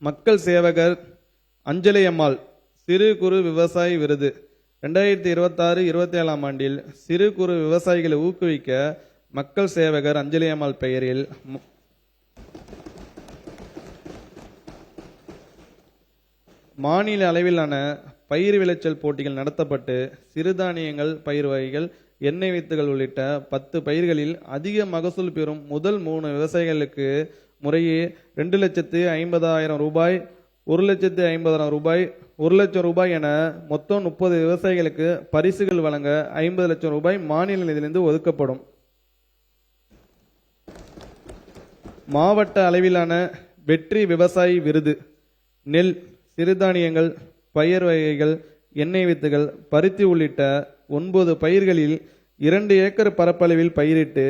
மக்கள் சேவகர் அஞ்சலி அம்மாள் சிறு குறு விவசாயி விருது 2026-27 ஆண்டில் சிறு குறு விவசாயிகளை ஊக்குவிக்க மக்கள் சேவகர் அஞ்சலி அம்மாள் பெயரில் மாநில அளவிலான பயிர் விளைச்சல் போட்டிகள் நடத்தப்பட்டு சிறுதானியங்கள், பயிர் வகைகள், எண்ணெய் வித்துகள் உள்ளிட்ட 10 பயிர்களில் அதிக மகசூல் பெறும் முதல் 3 விவசாயிகளுக்கு முறையே 2,50,000 ரூபாய், 1,50,000 ரூபாய், 1 லட்சம் ரூபாய் என மொத்தம் 30 விவசாயிகளுக்கு பரிசுகள் வழங்க 50 லட்சம் ரூபாய் மாநில நிதியிலிருந்து ஒதுக்கப்படும். மாவட்ட அளவிலான வெற்றி விவசாயி விருது நெல், சிறுதானியங்கள், பயிர் வகைகள், எண்ணெய் வித்துகள், பருத்தி உள்ளிட்ட 9 பயிர்களில் 2 ஏக்கர் பரப்பளவில் பயிரிட்டு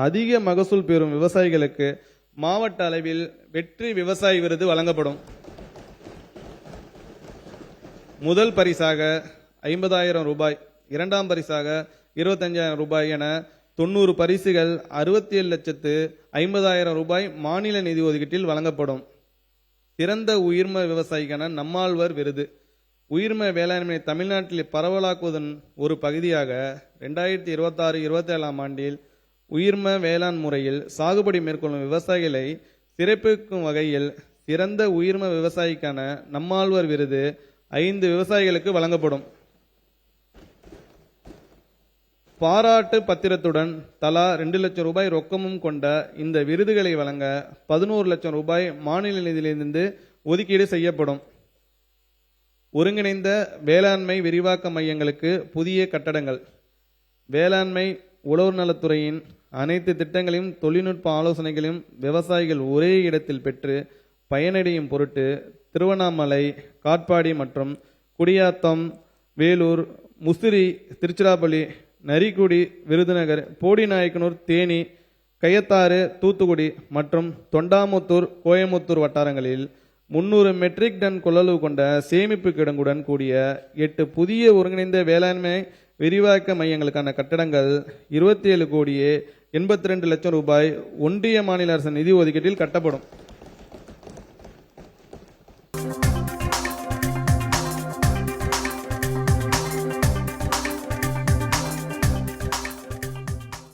அதிக மகசூல் பெறும் விவசாயிகளுக்கு மாவட்ட அளவில் வெற்றி விவசாயி விருது வழங்கப்படும். முதல் பரிசாக 50,000 ரூபாய், இரண்டாம் பரிசாக 25,000 ரூபாய் என 90 பரிசுகள் 67,50,000 ரூபாய் மாநில நிதி ஒதுக்கீட்டில் வழங்கப்படும். சிறந்த உயிர்ம விவசாயிக்கான நம்மாழ்வார் விருது உயிர்ம வேளாண்மை தமிழ்நாட்டில் பரவலாக்குவதன் ஒரு பகுதியாக 2026-27 ஆண்டில் உயிர்ம வேளாண் முறையில் சாகுபடி மேற்கொள்ளும் விவசாயிகளை சிறப்பிக்கும் வகையில் சிறந்த உயிர்ம விவசாயிக்கான நம்மாழ்வார் விருது 5 விவசாயிகளுக்கு வழங்கப்படும். பாராட்டு பத்திரத்துடன் தலா 2 லட்சம் ரூபாய் ரொக்கமும் கொண்ட இந்த விருதுகளை வழங்க 11 லட்சம் ரூபாய் மாநில நிதியிலிருந்து ஒதுக்கீடு செய்யப்படும். ஒருங்கிணைந்த வேளாண்மை விரிவாக்க மையங்களுக்கு புதிய கட்டடங்கள். வேளாண்மை உழவர் நலத்துறையின் அனைத்து திட்டங்களையும் தொழில்நுட்ப ஆலோசனைகளையும் விவசாயிகள் ஒரே இடத்தில் பெற்று பயனடையும் பொருட்டு திருவண்ணாமலை, காட்பாடி மற்றும் குடியாத்தம், வேலூர், முசிறி, திருச்சிராப்பள்ளி, நரிக்குடி, விருதுநகர், போடிநாயக்கனூர், தேனி, கயத்தாறு, தூத்துக்குடி மற்றும் தொண்டாமுத்தூர், கோயமுத்தூர் வட்டாரங்களில் 300 மெட்ரிக் டன் கொள்ளளவு கொண்ட சேமிப்பு கிடங்குடன் கூடிய 8 புதிய ஒருங்கிணைந்த வேளாண்மை விரிவாக்க மையங்களுக்கான கட்டடங்கள் 27,82 லட்சம் ரூபாய் ஒன்றிய மாநில அரசு நிதி ஒதுக்கீட்டில் கட்டப்படும்.